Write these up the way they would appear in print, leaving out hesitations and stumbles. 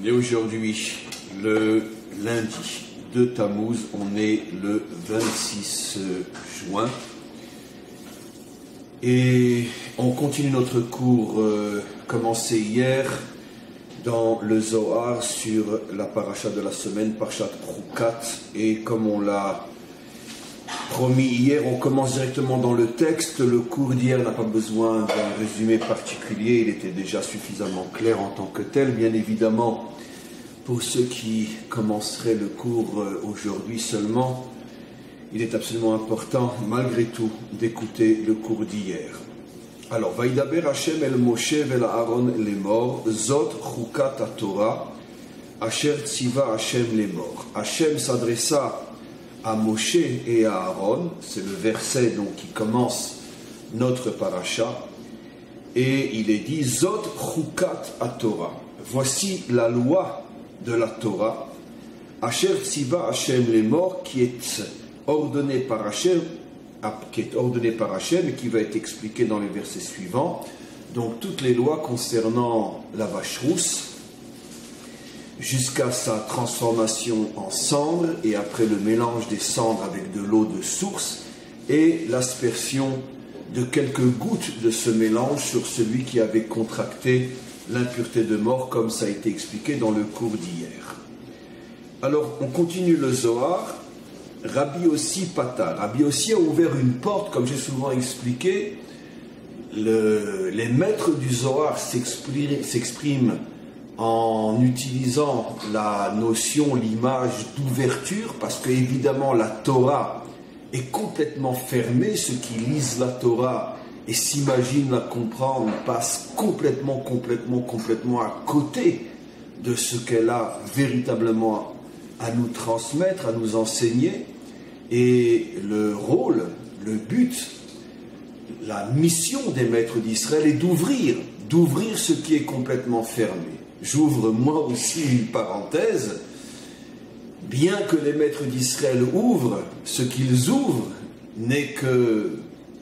Et aujourd'hui, le lundi de Tammuz, on est le 26 juin. Et on continue notre cours commencé hier dans le Zohar sur la paracha de la semaine, Parashat Chukat. Et comme on l'a promis hier, on commence directement dans le texte. Le cours d'hier n'a pas besoin d'un résumé particulier, il était déjà suffisamment clair en tant que tel. Bien évidemment, pour ceux qui commenceraient le cours aujourd'hui seulement, il est absolument important, malgré tout, d'écouter le cours d'hier. Alors, Vaïdaber Hashem el Moshe vel Aaron lemor, Zot Chukat HaTorah, Asher Tziva Hashem lemor. Hashem s'adressa à Moshe et à Aaron, c'est le verset donc qui commence notre paracha, et il est dit Zot Chukat HaTorah. Voici la loi de la Torah, Asher Tziva Hashem lemor, qui est ordonné par Hashem, et qui va être expliqué dans les versets suivants. Donc toutes les lois concernant la vache rousse, jusqu'à sa transformation en cendre, et après le mélange des cendres avec de l'eau de source, et l'aspersion de quelques gouttes de ce mélange sur celui qui avait contracté l'impureté de mort, comme ça a été expliqué dans le cours d'hier. Alors, on continue le Zohar. Rabbi Ossi Pata. Rabbi Ossi a ouvert une porte, comme j'ai souvent expliqué. Les maîtres du Zohar s'expriment en utilisant la notion, l'image d'ouverture, parce que évidemment la Torah est complètement fermée. Ceux qui lisent la Torah et s'imaginent la comprendre passent complètement à côté de ce qu'elle a véritablement à nous transmettre, à nous enseigner. Et le rôle, le but, la mission des maîtres d'Israël est d'ouvrir ce qui est complètement fermé. J'ouvre moi aussi une parenthèse. Bien que les maîtres d'Israël ouvrent, ce qu'ils ouvrent n'est que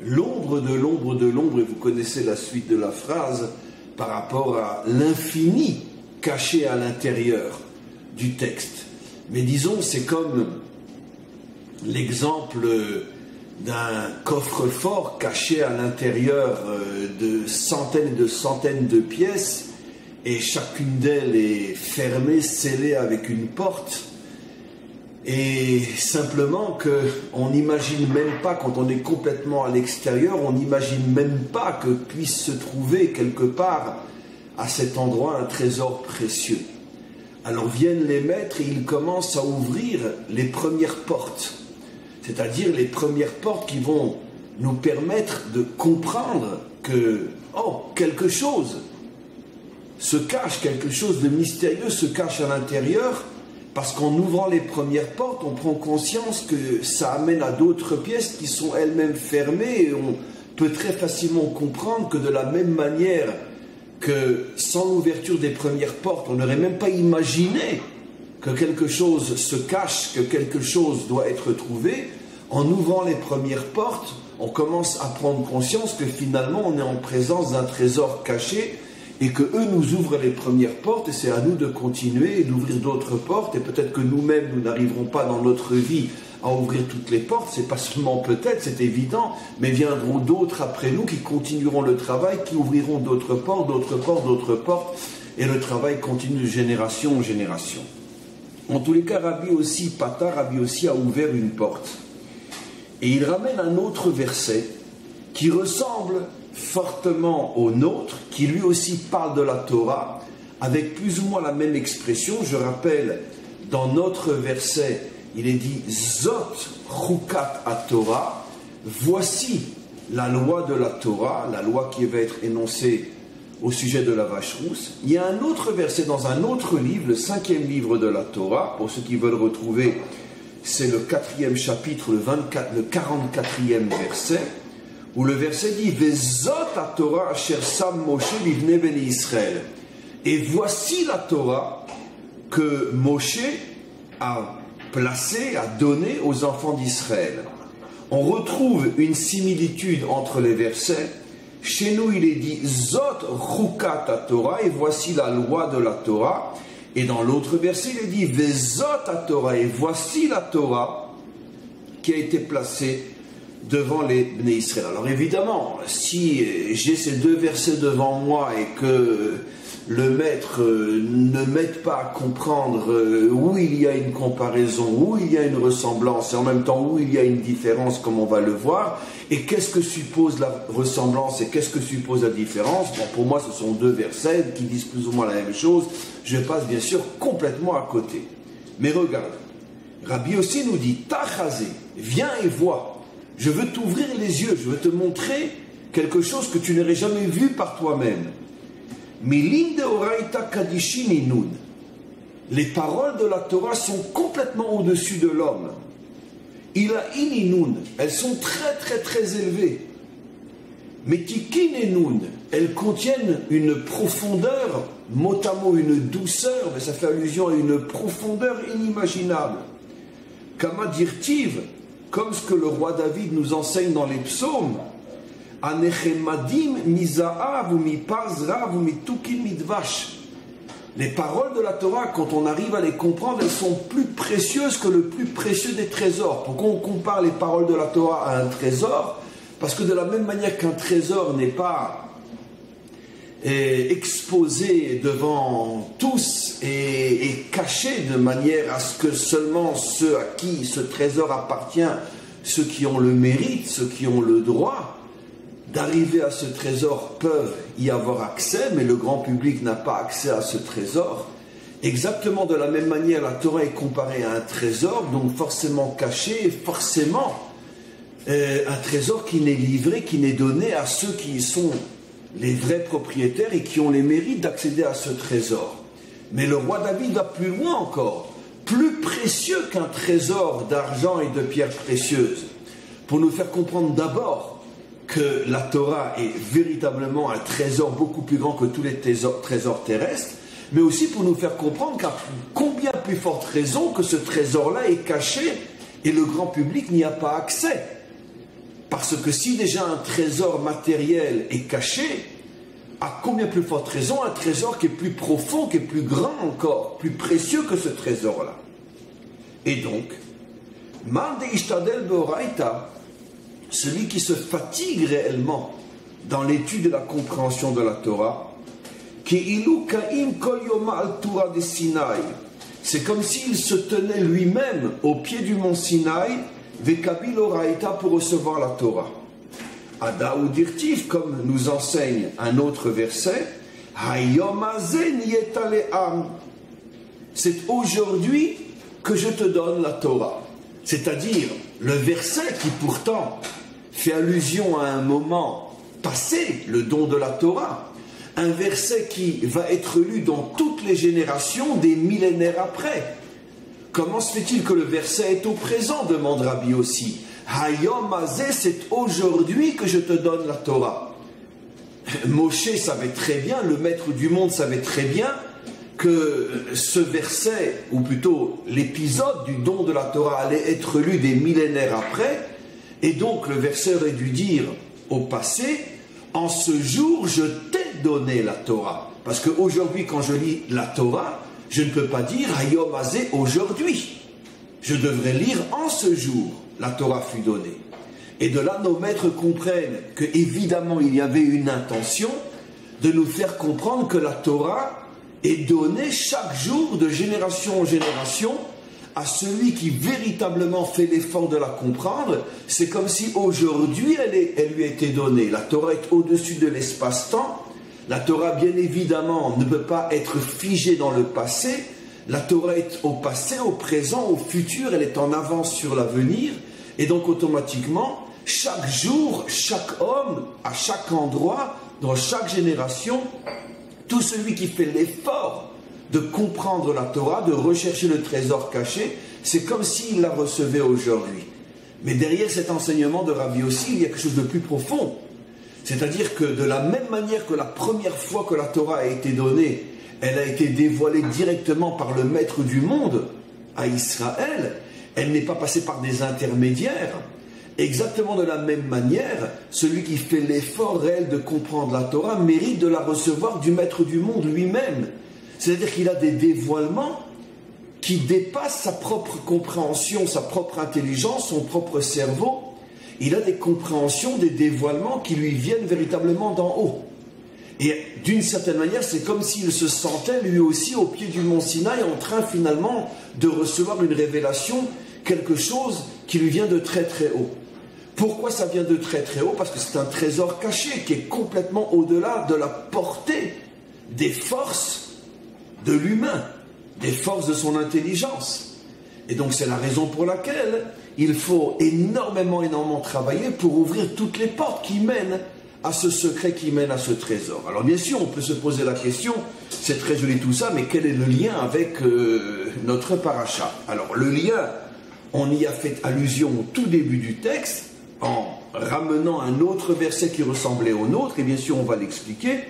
l'ombre de l'ombre de l'ombre, et vous connaissez la suite de la phrase, par rapport à l'infini caché à l'intérieur du texte. Mais disons, c'est comme l'exemple d'un coffre-fort caché à l'intérieur de centaines et de centaines de pièces, et chacune d'elles est fermée, scellée avec une porte. Et simplement qu'on n'imagine même pas, quand on est complètement à l'extérieur, on n'imagine même pas que puisse se trouver quelque part à cet endroit un trésor précieux. Alors viennent les maîtres et ils commencent à ouvrir les premières portes, c'est-à-dire les premières portes qui vont nous permettre de comprendre que, quelque chose se cache, quelque chose de mystérieux se cache à l'intérieur, parce qu'en ouvrant les premières portes, on prend conscience que ça amène à d'autres pièces qui sont elles-mêmes fermées, et on peut très facilement comprendre que de la même manière que sans l'ouverture des premières portes, on n'aurait même pas imaginé que quelque chose se cache, que quelque chose doit être trouvé. En ouvrant les premières portes, on commence à prendre conscience que finalement on est en présence d'un trésor caché, et que eux nous ouvrent les premières portes, et c'est à nous de continuer et d'ouvrir d'autres portes. Et peut-être que nous-mêmes, nous n'arriverons pas dans notre vie à ouvrir toutes les portes, c'est pas seulement peut-être, c'est évident, mais viendront d'autres après nous qui continueront le travail, qui ouvriront d'autres portes, et le travail continue de génération en génération. En tous les cas, Rabbi Ossi a ouvert une porte. Et il ramène un autre verset qui ressemble fortement au nôtre, qui lui aussi parle de la Torah, avec plus ou moins la même expression. Je rappelle, dans notre verset, il est dit Zot Chukat HaTorah, voici la loi de la Torah, la loi qui va être énoncée au sujet de la vache rousse. Il y a un autre verset dans un autre livre, le 5e livre de la Torah, pour ceux qui veulent retrouver, c'est le 4e chapitre, le 44e verset, où le verset dit Vezot HaTorah asher sam Moshe livnei bnei Israël. Et voici la Torah que Moshe a placée, a donnée aux enfants d'Israël. On retrouve une similitude entre les versets. Chez nous, il est dit Zot Chukat HaTorah, et voici la loi de la Torah. Et dans l'autre verset, il est dit Vezot à Torah, et voici la Torah qui a été placée devant les Bnei Israël. Alors évidemment, si j'ai ces deux versets devant moi et que le maître ne m'aide pas à comprendre où il y a une comparaison, où il y a une ressemblance, et en même temps où il y a une différence, comme on va le voir, et qu'est-ce que suppose la ressemblance et qu'est-ce que suppose la différence, bon, pour moi ce sont deux versets qui disent plus ou moins la même chose, je passe bien sûr complètement à côté. Mais regarde, Rabbi aussi nous dit, Tachazé, viens et vois, je veux t'ouvrir les yeux, je veux te montrer quelque chose que tu n'aurais jamais vu par toi-même. Milim de Oraita Kadishin Inud. Les paroles de la Torah sont complètement au-dessus de l'homme. Ila Ininun, elles sont très très très élevées. Metikin Enun, elles contiennent une profondeur, mot à mot une douceur, mais ça fait allusion à une profondeur inimaginable. Kama dirtiv, comme ce que le roi David nous enseigne dans les psaumes, Anechemadim mizaav ou mipazrav ou mitukin midvash. Les paroles de la Torah, quand on arrive à les comprendre, elles sont plus précieuses que le plus précieux des trésors. Pourquoi on compare les paroles de la Torah à un trésor? Parce que de la même manière qu'un trésor n'est pas exposé devant tous et caché de manière à ce que seulement ceux à qui ce trésor appartient, ceux qui ont le mérite, ceux qui ont le droit d'arriver à ce trésor peuvent y avoir accès, mais le grand public n'a pas accès à ce trésor. Exactement de la même manière, la Torah est comparée à un trésor, donc forcément caché, et forcément un trésor qui n'est livré, qui n'est donné à ceux qui sont les vrais propriétaires et qui ont les mérites d'accéder à ce trésor. Mais le roi David va plus loin encore, plus précieux qu'un trésor d'argent et de pierres précieuses, pour nous faire comprendre d'abord que la Torah est véritablement un trésor beaucoup plus grand que tous les trésors terrestres, mais aussi pour nous faire comprendre qu'à combien plus forte raison que ce trésor-là est caché et le grand public n'y a pas accès. Parce que si déjà un trésor matériel est caché, à combien plus forte raison un trésor qui est plus profond, qui est plus grand encore, plus précieux que ce trésor-là. Et donc, Man de Ishtadel Beoraita, celui qui se fatigue réellement dans l'étude et la compréhension de la Torah, c'est comme s'il se tenait lui-même au pied du mont Sinaï, Vekabil Oraita, pour recevoir la Torah. Ada ou dirtif, comme nous enseigne un autre verset, c'est aujourd'hui que je te donne la Torah. C'est-à-dire le verset qui pourtant fait allusion à un moment passé, le don de la Torah, un verset qui va être lu dans toutes les générations des millénaires après. Comment se fait-il que le verset est au présent, demande Rabbi aussi. Hayom Hazeh, c'est aujourd'hui que je te donne la Torah. Moshe savait très bien, le maître du monde savait très bien que ce verset, ou plutôt l'épisode du don de la Torah allait être lu des millénaires après, et donc le verset aurait dû dire au passé, en ce jour je t'ai donné la Torah. Parce qu'aujourd'hui quand je lis la Torah, je ne peux pas dire Hayom Hazeh aujourd'hui. Je devrais lire en ce jour, la Torah fut donnée. Et de là nos maîtres comprennent que évidemment il y avait une intention de nous faire comprendre que la Torah est donnée chaque jour de génération en génération à celui qui véritablement fait l'effort de la comprendre. C'est comme si aujourd'hui elle lui a été donnée. La Torah est au-dessus de l'espace-temps. La Torah, bien évidemment, ne peut pas être figée dans le passé. La Torah est au passé, au présent, au futur. Elle est en avance sur l'avenir. Et donc, automatiquement, chaque jour, chaque homme, à chaque endroit, dans chaque génération, tout celui qui fait l'effort de comprendre la Torah, de rechercher le trésor caché, c'est comme s'il la recevait aujourd'hui. Mais derrière cet enseignement de Rabbi aussi, il y a quelque chose de plus profond. C'est-à-dire que de la même manière que la première fois que la Torah a été donnée, elle a été dévoilée directement par le maître du monde à Israël, elle n'est pas passée par des intermédiaires. Exactement de la même manière, celui qui fait l'effort réel de comprendre la Torah mérite de la recevoir du maître du monde lui-même. C'est-à-dire qu'il a des dévoilements qui dépassent sa propre compréhension, sa propre intelligence, son propre cerveau. Il a des compréhensions, des dévoilements qui lui viennent véritablement d'en haut. Et d'une certaine manière, c'est comme s'il se sentait lui aussi au pied du mont Sinaï en train finalement de recevoir une révélation, quelque chose qui lui vient de très très haut. Pourquoi ça vient de très très haut? Parce que c'est un trésor caché qui est complètement au-delà de la portée des forces de l'humain, des forces de son intelligence. Et donc c'est la raison pour laquelle il faut énormément travailler pour ouvrir toutes les portes qui mènent à ce secret, qui mène à ce trésor. Alors bien sûr, on peut se poser la question, c'est très joli tout ça, mais quel est le lien avec notre paracha? Alors le lien, on y a fait allusion au tout début du texte, en ramenant un autre verset qui ressemblait au nôtre, et bien sûr on va l'expliquer,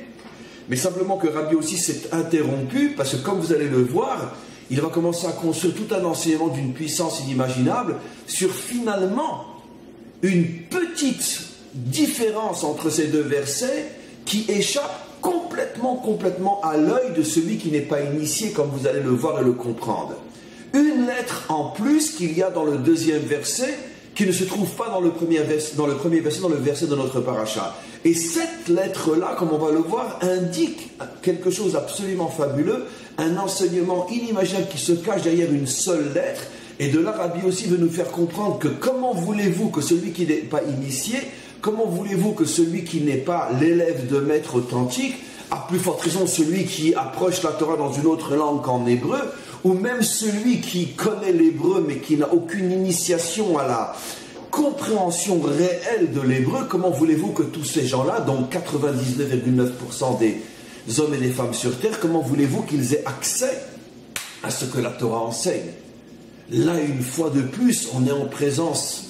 mais simplement que Rabbi aussi s'est interrompu, parce que comme vous allez le voir, il va commencer à construire tout un enseignement d'une puissance inimaginable sur finalement une petite différence entre ces deux versets qui échappe complètement à l'œil de celui qui n'est pas initié, comme vous allez le voir et le comprendre. Une lettre en plus qu'il y a dans le deuxième verset, qui ne se trouve pas dans le premier verset, dans le verset de notre paracha. Et cette lettre-là, comme on va le voir, indique quelque chose d'absolument fabuleux, un enseignement inimaginable qui se cache derrière une seule lettre. Et de là, Rabbi aussi veut nous faire comprendre que comment voulez-vous que celui qui n'est pas initié, comment voulez-vous que celui qui n'est pas l'élève de maître authentique, à plus forte raison celui qui approche la Torah dans une autre langue qu'en hébreu, ou même celui qui connaît l'hébreu mais qui n'a aucune initiation à la compréhension réelle de l'hébreu, comment voulez-vous que tous ces gens-là, dont 99,9% des hommes et des femmes sur terre, comment voulez-vous qu'ils aient accès à ce que la Torah enseigne? Là, une fois de plus, on est en présence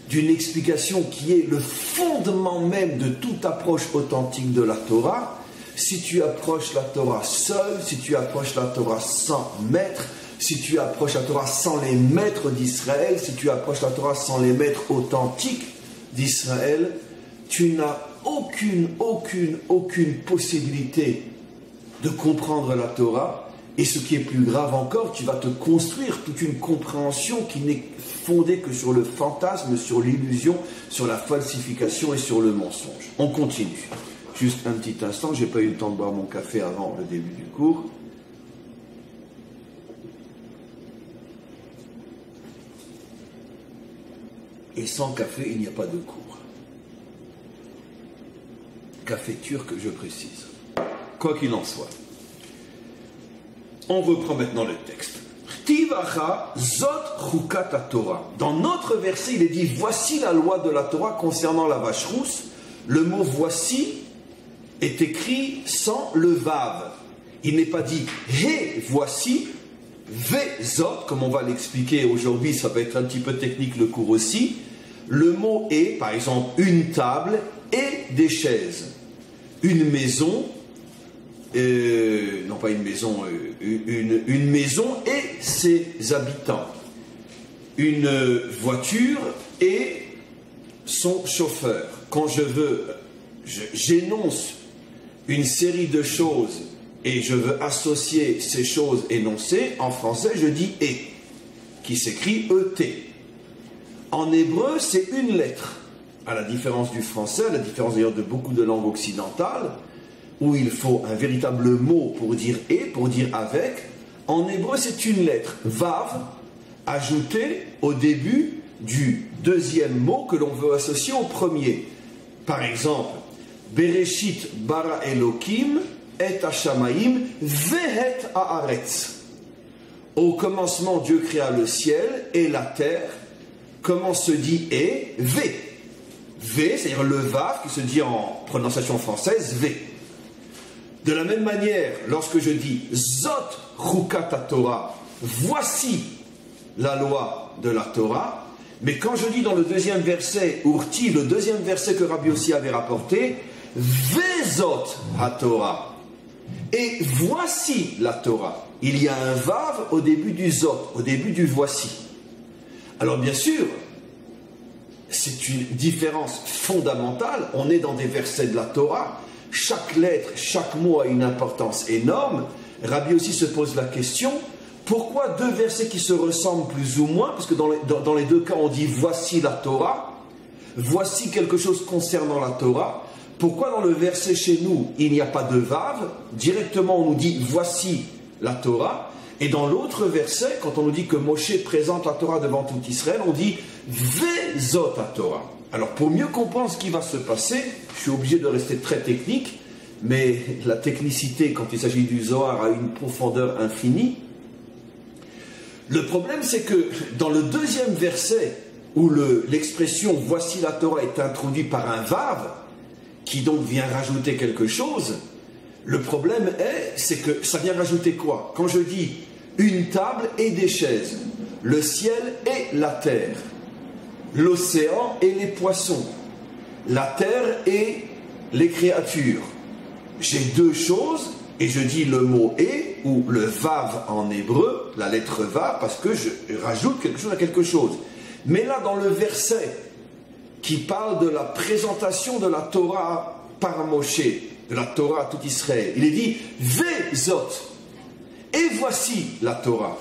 d'une explication qui est le fondement même de toute approche authentique de la Torah. Si tu approches la Torah seul, si tu approches la Torah sans maître, si tu approches la Torah sans les maîtres d'Israël, si tu approches la Torah sans les maîtres authentiques d'Israël, tu n'as aucune possibilité de comprendre la Torah. Et ce qui est plus grave encore, tu vas te construire toute une compréhension qui n'est fondée que sur le fantasme, sur l'illusion, sur la falsification et sur le mensonge. On continue. Juste un petit instant, je n'ai pas eu le temps de boire mon café avant le début du cours. Et sans café, il n'y a pas de cours. Café turc, je précise. Quoi qu'il en soit. On reprend maintenant le texte. Tivacha zot chukat Torah. Dans notre verset, il est dit voici la loi de la Torah concernant la vache rousse. Le mot voici est écrit sans le vav. Il n'est pas dit hé voici, ve zot, comme on va l'expliquer aujourd'hui, ça peut être un petit peu technique le cours aussi. Le mot est, par exemple, une table et des chaises. Une maison. Non pas une maison, une maison et ses habitants, une voiture et son chauffeur. Quand j'énonce une série de choses et je veux associer ces choses énoncées, en français je dis « et », qui s'écrit « et ». En hébreu, c'est une lettre, à la différence du français, à la différence d'ailleurs de beaucoup de langues occidentales, où il faut un véritable mot pour dire « et », pour dire « avec ». En hébreu, c'est une lettre, « vav », ajoutée au début du deuxième mot que l'on veut associer au premier. Par exemple, « Bereshit bara Elokim et hashamaim vehet haaretz ». Au commencement, Dieu créa le ciel et la terre. Comment se dit « et » ? « V ». « V », c'est-à-dire le « vav » qui se dit en prononciation française « v ». De la même manière, lorsque je dis « Zot chukat Torah », voici la loi de la Torah, mais quand je dis dans le deuxième verset, Urti, le deuxième verset que Rabbi aussi avait rapporté, « Vezot ha-Torah », et voici la Torah. Il y a un vav au début du zot, au début du voici. Alors bien sûr, c'est une différence fondamentale. On est dans des versets de la Torah. Chaque lettre, chaque mot a une importance énorme. Rabbi aussi se pose la question, pourquoi deux versets qui se ressemblent plus ou moins, parce que dans les deux cas on dit voici la Torah, voici quelque chose concernant la Torah, pourquoi dans le verset chez nous il n'y a pas de vav, directement on nous dit voici la Torah, et dans l'autre verset, quand on nous dit que Moshe présente la Torah devant tout Israël, on dit vezot la Torah. Alors pour mieux comprendre ce qui va se passer, je suis obligé de rester très technique, mais la technicité quand il s'agit du Zohar a une profondeur infinie. Le problème c'est que dans le deuxième verset, où l'expression « voici la Torah » est introduite par un vav, qui donc vient rajouter quelque chose, le problème c'est que ça vient rajouter quoi? Quand je dis « une table et des chaises », le ciel et la terre, l'océan et les poissons, la terre et les créatures, j'ai deux choses, et je dis le mot « et » ou le « vav » en hébreu, la lettre « vav », parce que je rajoute quelque chose à quelque chose. Mais là, dans le verset qui parle de la présentation de la Torah par Moshe, de la Torah à tout Israël, il est dit « Vezot » et voici la Torah.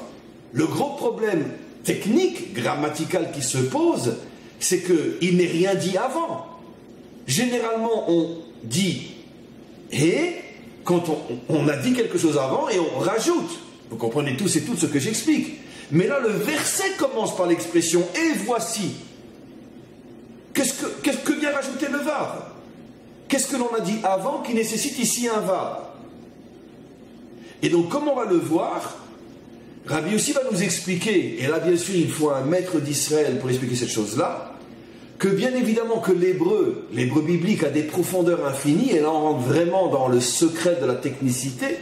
Le gros problème technique, grammatical qui se pose, c'est qu'il n'est rien dit avant. Généralement, on dit « et » quand on a dit quelque chose avant et on rajoute. Vous comprenez tous et toutes ce que j'explique. Mais là, le verset commence par l'expression « et voici ». Qu'est-ce que vient rajouter le vav? Qu'est-ce que l'on a dit avant qui nécessite ici un vav? Et donc, comme on va le voir, Rabbi aussi va nous expliquer, et là, bien sûr, il faut un maître d'Israël pour expliquer cette chose-là, que bien évidemment que l'hébreu biblique a des profondeurs infinies, et là on rentre vraiment dans le secret de la technicité,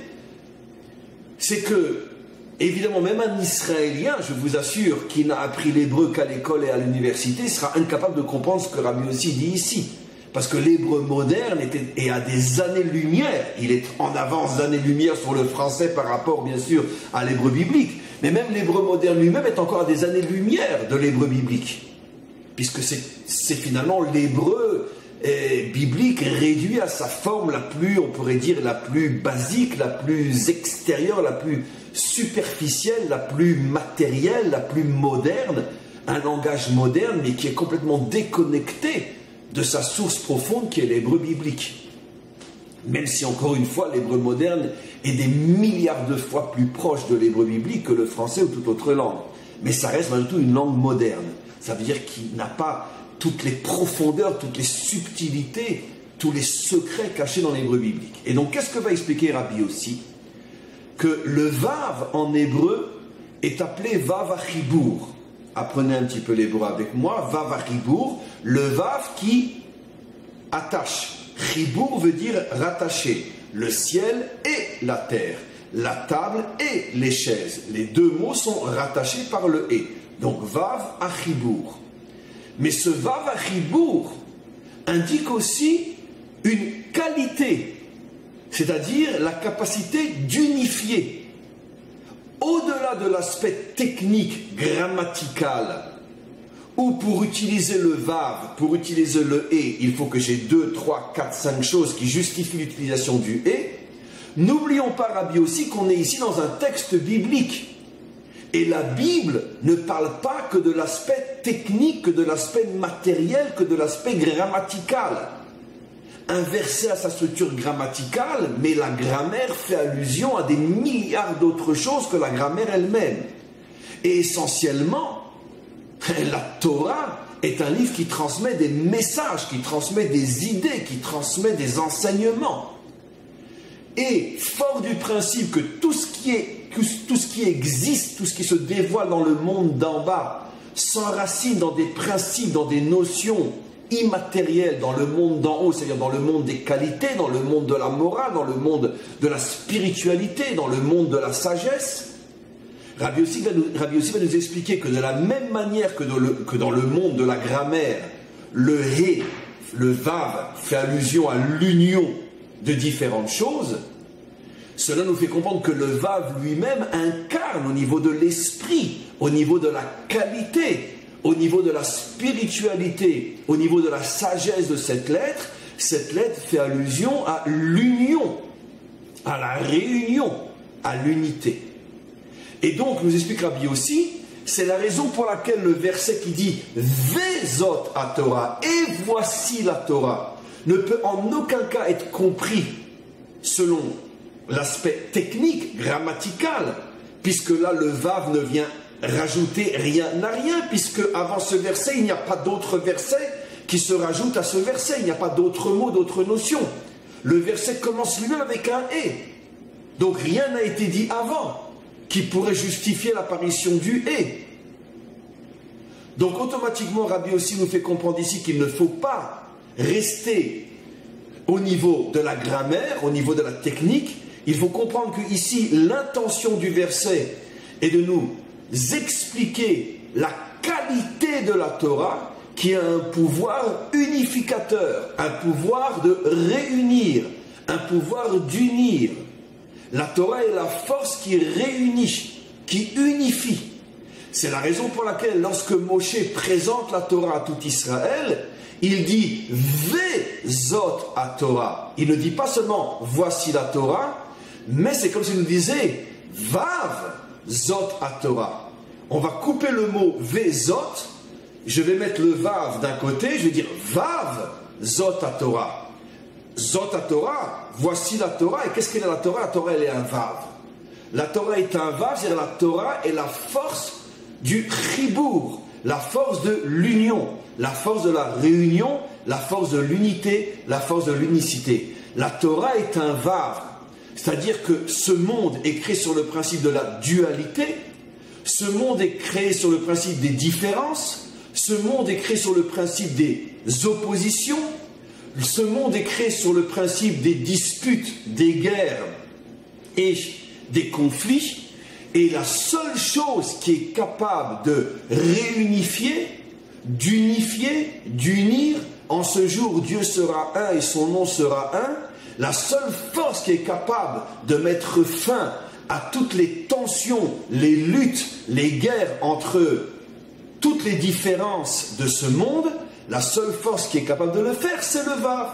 c'est que, évidemment, même un Israélien, je vous assure, qui n'a appris l'hébreu qu'à l'école et à l'université, sera incapable de comprendre ce que Rabbi aussi dit ici. Parce que l'hébreu moderne est à des années-lumière, il est en avance d'années-lumière sur le français par rapport, bien sûr, à l'hébreu biblique. Mais même l'hébreu moderne lui-même est encore à des années-lumière de l'hébreu biblique. Puisque c'est finalement l'hébreu biblique réduit à sa forme la plus, on pourrait dire, la plus basique, la plus extérieure, la plus superficielle, la plus matérielle, la plus moderne. Un langage moderne, mais qui est complètement déconnecté de sa source profonde qui est l'hébreu biblique. Même si, encore une fois, l'hébreu moderne est des milliards de fois plus proche de l'hébreu biblique que le français ou toute autre langue. Mais ça reste malgré tout une langue moderne. Ça veut dire qu'il n'a pas toutes les profondeurs, toutes les subtilités, tous les secrets cachés dans l'hébreu biblique. Et donc, qu'est-ce que va expliquer Rabbi aussi? Que le vav en hébreu est appelé vav achibour. Apprenez un petit peu l'hébreu avec moi. Vav achibour, le vav qui attache. Chibour veut dire rattacher. Le ciel et la terre. La table et les chaises. Les deux mots sont rattachés par le « et ». Donc, Vav Achibour. Mais ce Vav Achibour indique aussi une qualité, c'est-à-dire la capacité d'unifier. Au-delà de l'aspect technique, grammatical, où pour utiliser le Vav, pour utiliser le « et », il faut que j'ai 2, 3, 4, 5 choses qui justifient l'utilisation du « et », n'oublions pas, Rabbi, aussi qu'on est ici dans un texte biblique. Et la Bible ne parle pas que de l'aspect technique, que de l'aspect matériel, que de l'aspect grammatical. Un verset a sa structure grammaticale, mais la grammaire fait allusion à des milliards d'autres choses que la grammaire elle-même. Et essentiellement, la Torah est un livre qui transmet des messages, qui transmet des idées, qui transmet des enseignements. Et fort du principe que tout ce qui existe, tout ce qui se dévoile dans le monde d'en bas, s'enracine dans des principes, dans des notions immatérielles, dans le monde d'en haut, c'est-à-dire dans le monde des qualités, dans le monde de la morale, dans le monde de la spiritualité, dans le monde de la sagesse. Rabbi aussi va nous expliquer que de la même manière que dans le monde de la grammaire, le « hé », le « vav » fait allusion à l'union de différentes choses, cela nous fait comprendre que le vav lui-même incarne au niveau de l'esprit, au niveau de la qualité, au niveau de la spiritualité, au niveau de la sagesse de cette lettre fait allusion à l'union, à la réunion à l'unité. Et donc, nous explique Rabbi aussi, c'est la raison pour laquelle le verset qui dit « Vezot à Torah » et « Voici la Torah » ne peut en aucun cas être compris selon l'aspect technique, grammatical, puisque là, le Vav ne vient rajouter rien à rien, puisque avant ce verset, il n'y a pas d'autres versets qui se rajoutent à ce verset, il n'y a pas d'autres mots, d'autres notions. Le verset commence lui-même avec un « et ». Donc rien n'a été dit avant qui pourrait justifier l'apparition du « et ». Donc automatiquement, Rabbi aussi nous fait comprendre ici qu'il ne faut pas rester au niveau de la grammaire, au niveau de la technique. Il faut comprendre que ici, l'intention du verset est de nous expliquer la qualité de la Torah, qui a un pouvoir unificateur, un pouvoir de réunir, un pouvoir d'unir. La Torah est la force qui réunit, qui unifie. C'est la raison pour laquelle, lorsque Moshe présente la Torah à tout Israël, il dit « Vezot à Torah ». Il ne dit pas seulement « Voici la Torah », mais c'est comme s'il nous disait « Vav Zot à Torah ». On va couper le mot « Vezot », je vais mettre le Vav d'un côté, je vais dire « Vav Zot à Torah ». Zot à Torah, voici la Torah. Et qu'est-ce qu'elle est la Torah? La Torah, elle est un Vav. La Torah est un Vav, c'est-à-dire la Torah est la force du chibour, la force de l'union, la force de la réunion, la force de l'unité, la force de l'unicité. La Torah est un Vav, c'est-à-dire que ce monde est créé sur le principe de la dualité, ce monde est créé sur le principe des différences, ce monde est créé sur le principe des oppositions, ce monde est créé sur le principe des disputes, des guerres et des conflits. Et la seule chose qui est capable de réunifier, d'unifier, d'unir, en ce jour Dieu sera un et son nom sera un, la seule force qui est capable de mettre fin à toutes les tensions, les luttes, les guerres entre toutes les différences de ce monde, la seule force qui est capable de le faire, c'est le Vav.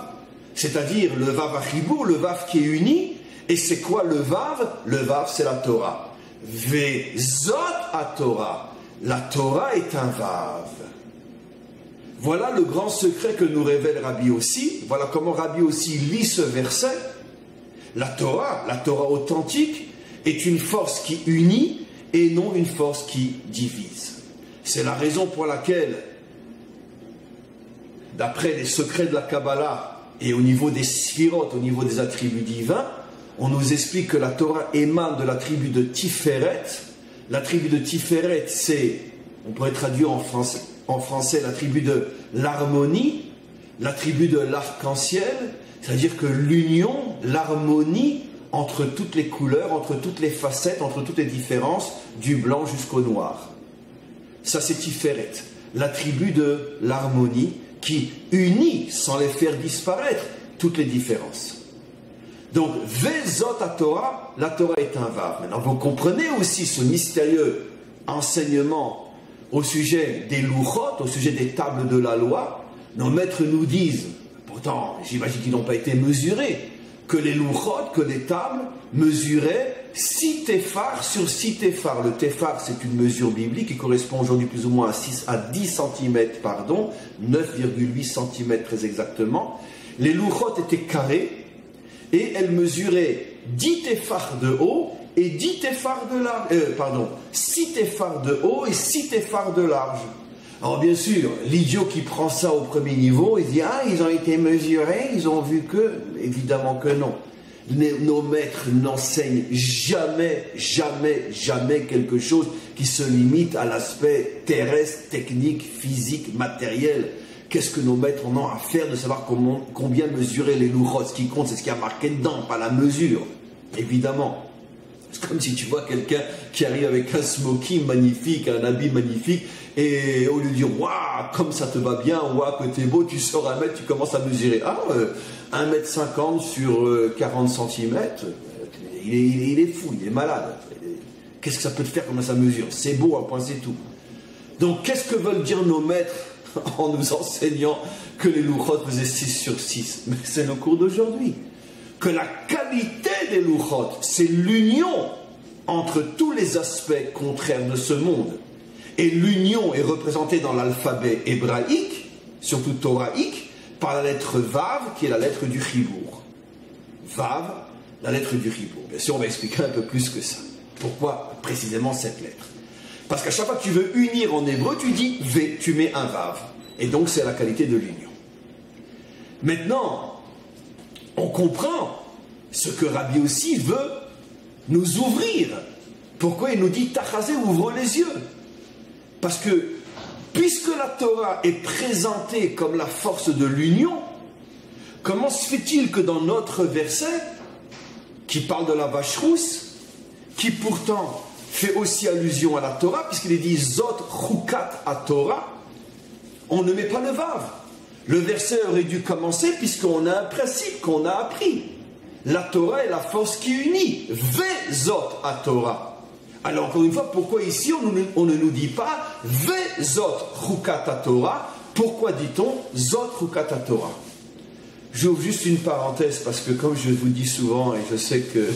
C'est-à-dire le Vav Achibour, le Vav qui est uni. Et c'est quoi le Vav? Le Vav, c'est la Torah. Vezot à Torah. La Torah est un Vav. Voilà le grand secret que nous révèle Rabbi aussi. Voilà comment Rabbi aussi lit ce verset. La Torah authentique, est une force qui unit et non une force qui divise. C'est la raison pour laquelle, d'après les secrets de la Kabbalah et au niveau des sphirotes, au niveau des attributs divins, on nous explique que la Torah émane de l'attribut de Tiferet. L'attribut de Tiferet, c'est, on pourrait traduire en français l'attribut de l'harmonie, l'attribut de l'arc-en-ciel, c'est-à-dire que l'union, l'harmonie entre toutes les couleurs, entre toutes les facettes, entre toutes les différences, du blanc jusqu'au noir. Ça, c'est Tiferet, l'attribut de l'harmonie qui unit, sans les faire disparaître, toutes les différences. Donc, Vezot à Torah, la Torah est un Vav. Maintenant, vous comprenez aussi ce mystérieux enseignement au sujet des louchot, au sujet des tables de la loi. Nos maîtres nous disent, pourtant, j'imagine qu'ils n'ont pas été mesurés, que les louchot, que les tables, mesuraient 6 téphars sur 6 téphars. Le téphar, c'est une mesure biblique qui correspond aujourd'hui plus ou moins à 10 cm, 9,8 cm très exactement. Les louchot étaient carrés et elles mesuraient 10 téphars de haut et 10 téphars de large. 6 téphars de haut et 6 téphars de large. Alors bien sûr, l'idiot qui prend ça au premier niveau, il dit « Ah, ils ont été mesurés, ils ont vu que... » Évidemment que non. Nos maîtres n'enseignent jamais quelque chose qui se limite à l'aspect terrestre, technique, physique, matériel. Qu'est-ce que nos maîtres en ont à faire de savoir combien mesurer les louchot? Ce qui compte, c'est ce qui a marqué dedans, pas la mesure. Évidemment. C'est comme si tu vois quelqu'un qui arrive avec un smoking magnifique, un habit magnifique, et au lieu de dire « Waouh, comme ça te va bien, waouh, que t'es beau », tu sors 1 mètre, tu commences à mesurer. Ah, 1,50 m sur 40 cm, il est fou, il est malade. Qu'est-ce que ça peut te faire comme ça mesure? C'est beau, un point, c'est tout. Donc, qu'est-ce que veulent dire nos maîtres en nous enseignant que les louchot faisaient 6 sur 6? Mais c'est le cours d'aujourd'hui. que la qualité des louchot, c'est l'union entre tous les aspects contraires de ce monde. Et l'union est représentée dans l'alphabet hébraïque, surtout thoraïque, par la lettre Vav, qui est la lettre du Chibour. Vav, la lettre du Chibour. Bien sûr, on va expliquer un peu plus que ça. Pourquoi précisément cette lettre? Parce qu'à chaque fois que tu veux unir en hébreu, tu dis V, tu mets un Vav. Et donc, c'est la qualité de l'union. Maintenant, on comprend ce que Rabbi aussi veut nous ouvrir. Pourquoi il nous dit Tachazé, ouvre les yeux? Parce que, puisque la Torah est présentée comme la force de l'union, comment se fait-il que dans notre verset, qui parle de la vache rousse, qui pourtant fait aussi allusion à la Torah, puisqu'il est dit Zot Chukat à Torah, on ne met pas le Vav. Le verset aurait dû commencer puisqu'on a un principe qu'on a appris. La Torah est la force qui unit. Vezot à Torah. Alors encore une fois, pourquoi ici on ne nous dit pas Vezot Chukat à Torah? Pourquoi dit-on Zot Chukat à Torah? J'ouvre juste une parenthèse parce que comme je vous dis souvent, et je sais que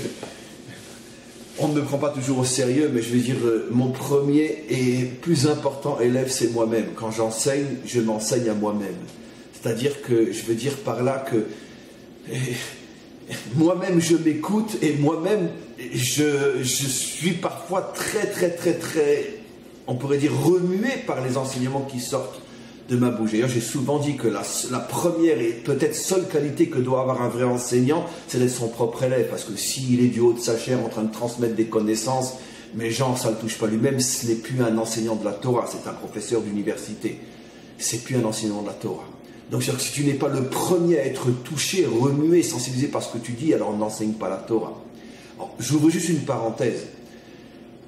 on ne me prend pas toujours au sérieux, mais je vais dire, mon premier et plus important élève, c'est moi-même. Quand j'enseigne, je m'enseigne à moi-même. C'est-à-dire que, je veux dire par là que moi-même je m'écoute et moi-même je suis parfois très, on pourrait dire remué par les enseignements qui sortent de ma bouche. D'ailleurs, j'ai souvent dit que la première et peut-être seule qualité que doit avoir un vrai enseignant, c'est d'être son propre élève. Parce que s'il est du haut de sa chair en train de transmettre des connaissances, mais genre, ça ne le touche pas lui-même, ce n'est plus un enseignant de la Torah, c'est un professeur d'université. C'est plus un enseignant de la Torah. Donc, c'est-à-dire que si tu n'es pas le premier à être touché, remué, sensibilisé par ce que tu dis, alors on n'enseigne pas la Torah. J'ouvre juste une parenthèse.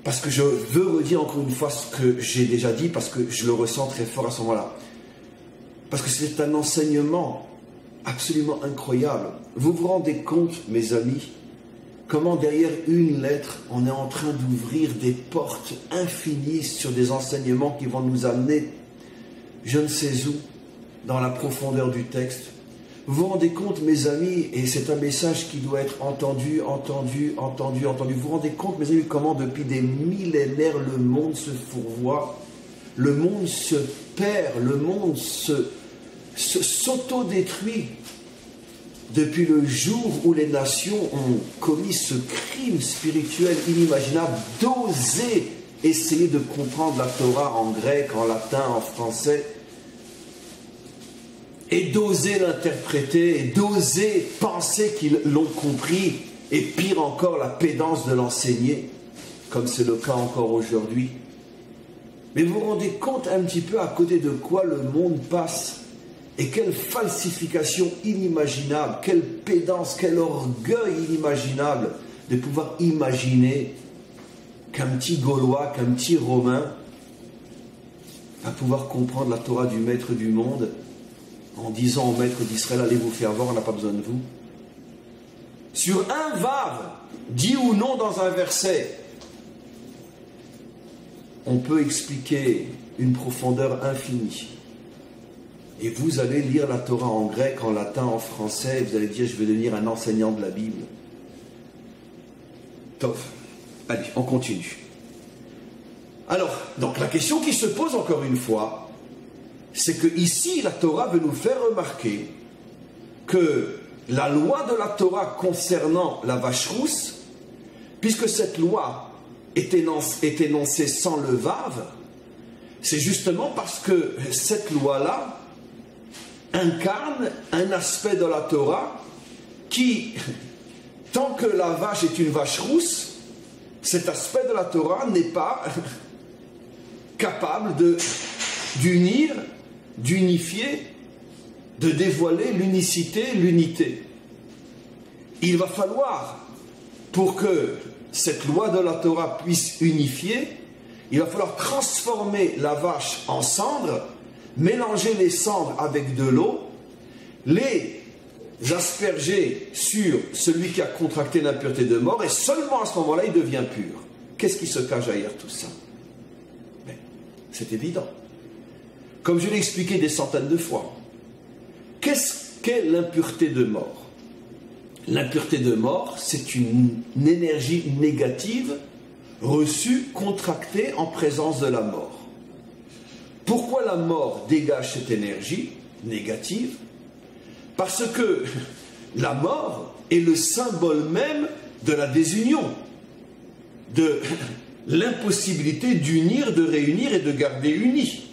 Parce que je veux redire encore une fois ce que j'ai déjà dit, parce que je le ressens très fort à ce moment-là. Parce que c'est un enseignement absolument incroyable. Vous vous rendez compte, mes amis, comment derrière une lettre, on est en train d'ouvrir des portes infinies sur des enseignements qui vont nous amener, je ne sais où, dans la profondeur du texte. Vous vous rendez compte, mes amis, et c'est un message qui doit être entendu. Vous vous rendez compte, mes amis, comment depuis des millénaires, le monde se fourvoie, le monde se perd, le monde s'auto-détruit. Depuis le jour où les nations ont commis ce crime spirituel inimaginable d'oser essayer de comprendre la Torah en grec, en latin, en français, et d'oser l'interpréter, et d'oser penser qu'ils l'ont compris, et pire encore, la pédance de l'enseigner, comme c'est le cas encore aujourd'hui. Mais vous vous rendez compte un petit peu à côté de quoi le monde passe, et quelle falsification inimaginable, quelle pédance, quel orgueil inimaginable de pouvoir imaginer qu'un petit Gaulois, qu'un petit Romain va pouvoir comprendre la Torah du maître du monde en disant au maître d'Israël, allez vous faire voir, on n'a pas besoin de vous. Sur un vav, dit ou non dans un verset, on peut expliquer une profondeur infinie. Et vous allez lire la Torah en grec, en latin, en français, et vous allez dire, je vais devenir un enseignant de la Bible. Top. Allez, on continue. Alors, donc la question qui se pose encore une fois, c'est que ici, la Torah veut nous faire remarquer que la loi de la Torah concernant la vache rousse, puisque cette loi est énoncée sans le vav, c'est justement parce que cette loi-là incarne un aspect de la Torah qui, tant que la vache est une vache rousse, cet aspect de la Torah n'est pas capable d'unir, d'unifier, de dévoiler l'unicité, l'unité. Il va falloir, pour que cette loi de la Torah puisse unifier, il va falloir transformer la vache en cendres, mélanger les cendres avec de l'eau, les asperger sur celui qui a contracté l'impureté de mort, et seulement à ce moment-là, il devient pur. Qu'est-ce qui se cache derrière tout ça? C'est évident. Comme je l'ai expliqué des centaines de fois, qu'est-ce qu'est l'impureté de mort? L'impureté de mort, c'est une énergie négative reçue, contractée en présence de la mort. Pourquoi la mort dégage cette énergie négative? Parce que la mort est le symbole même de la désunion, de l'impossibilité d'unir, de réunir et de garder unis.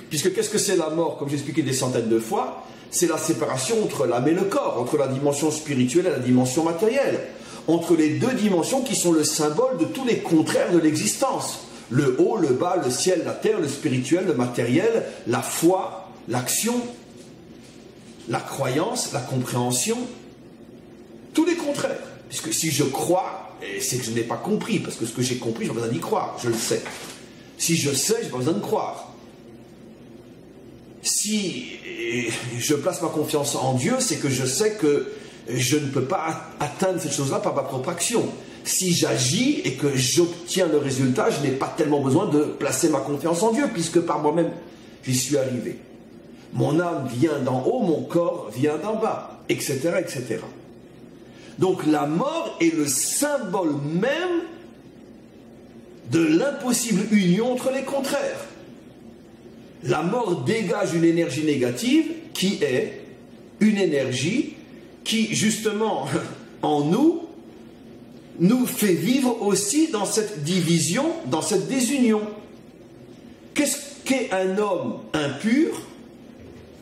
Puisque qu'est-ce que c'est la mort? Comme j'ai expliqué des centaines de fois, c'est la séparation entre l'âme et le corps, entre la dimension spirituelle et la dimension matérielle, entre les deux dimensions qui sont le symbole de tous les contraires de l'existence. Le haut, le bas, le ciel, la terre, le spirituel, le matériel, la foi, l'action, la croyance, la compréhension, tous les contraires. Puisque si je crois, c'est que je n'ai pas compris, parce que ce que j'ai compris, je n'ai pas besoin d'y croire, je le sais. Si je sais, je n'ai pas besoin de croire. Si je place ma confiance en Dieu, c'est que je sais que je ne peux pas atteindre cette chose-là par ma propre action. Si j'agis et que j'obtiens le résultat, je n'ai pas tellement besoin de placer ma confiance en Dieu, puisque par moi-même, j'y suis arrivé. Mon âme vient d'en haut, mon corps vient d'en bas, etc., etc. Donc la mort est le symbole même de l'impossible union entre les contraires. La mort dégage une énergie négative qui est une énergie qui, justement, en nous, nous fait vivre aussi dans cette division, dans cette désunion. Qu'est-ce qu'est un homme impur?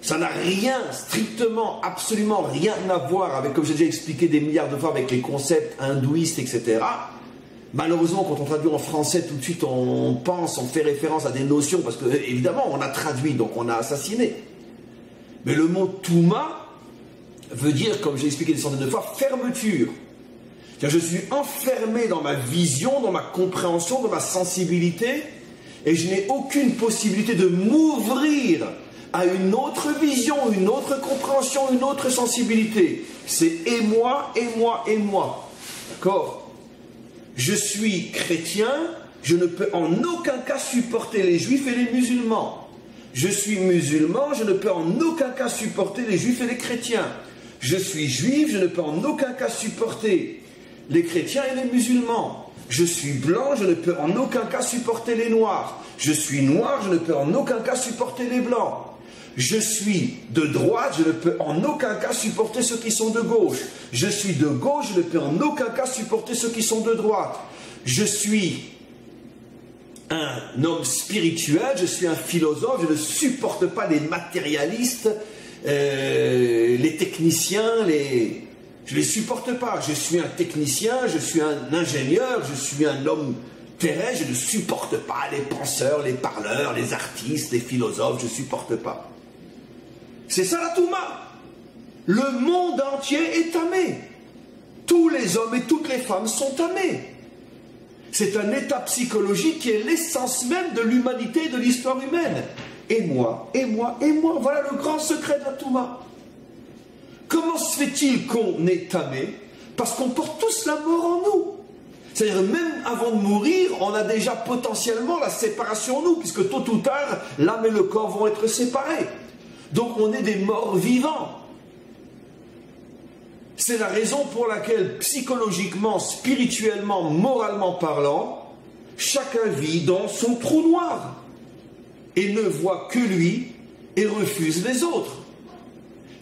Ça n'a rien, strictement, absolument rien à voir avec, comme j'ai déjà expliqué des milliards de fois, avec les concepts hindouistes, etc. Malheureusement, quand on traduit en français, tout de suite, on pense, on fait référence à des notions, parce que, évidemment, on a traduit, donc on a assassiné. Mais le mot « Touma » veut dire, comme j'ai expliqué des centaines de fois, fermeture. C'est-à-dire, je suis enfermé dans ma vision, dans ma compréhension, dans ma sensibilité, et je n'ai aucune possibilité de m'ouvrir à une autre vision, une autre compréhension, une autre sensibilité. C'est et moi, et moi, et moi. D'accord ? Je suis chrétien, je ne peux en aucun cas supporter les juifs et les musulmans. Je suis musulman, je ne peux en aucun cas supporter les juifs et les chrétiens. Je suis juif, je ne peux en aucun cas supporter les chrétiens et les musulmans. Je suis blanc, je ne peux en aucun cas supporter les noirs. Je suis noir, je ne peux en aucun cas supporter les blancs. Je suis de droite, je ne peux en aucun cas supporter ceux qui sont de gauche. Je suis de gauche, je ne peux en aucun cas supporter ceux qui sont de droite. Je suis un homme spirituel, je suis un philosophe, je ne supporte pas les matérialistes, les techniciens, je ne les supporte pas. Je suis un technicien, je suis un ingénieur, je suis un homme terrestre, je ne supporte pas les penseurs, les parleurs, les artistes, les philosophes, je ne supporte pas. C'est ça la Touma. Le monde entier est tamé. Tous les hommes et toutes les femmes sont tamés. C'est un état psychologique qui est l'essence même de l'humanité et de l'histoire humaine. Et moi, et moi, et moi. Voilà le grand secret de la Touma. Comment se fait-il qu'on est tamé? Parce qu'on porte tous la mort en nous. C'est-à-dire, même avant de mourir, on a déjà potentiellement la séparation en nous, puisque tôt ou tard, l'âme et le corps vont être séparés. Donc on est des morts vivants. C'est la raison pour laquelle, psychologiquement, spirituellement, moralement parlant, chacun vit dans son trou noir et ne voit que lui et refuse les autres.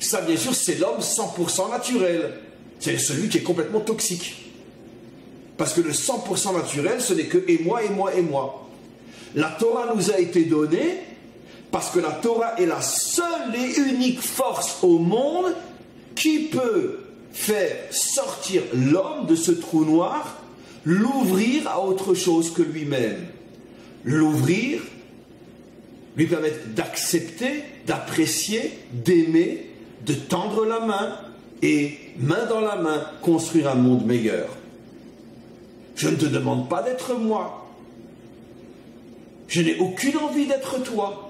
Ça, bien sûr, c'est l'homme 100% naturel. C'est celui qui est complètement toxique. Parce que le 100% naturel, ce n'est que et moi, et moi, et moi. La Torah nous a été donnée parce que la Torah est la seule et unique force au monde qui peut faire sortir l'homme de ce trou noir, l'ouvrir à autre chose que lui-même. L'ouvrir, lui permettre d'accepter, d'apprécier, d'aimer, de tendre la main et, main dans la main, construire un monde meilleur. Je ne te demande pas d'être moi. Je n'ai aucune envie d'être toi.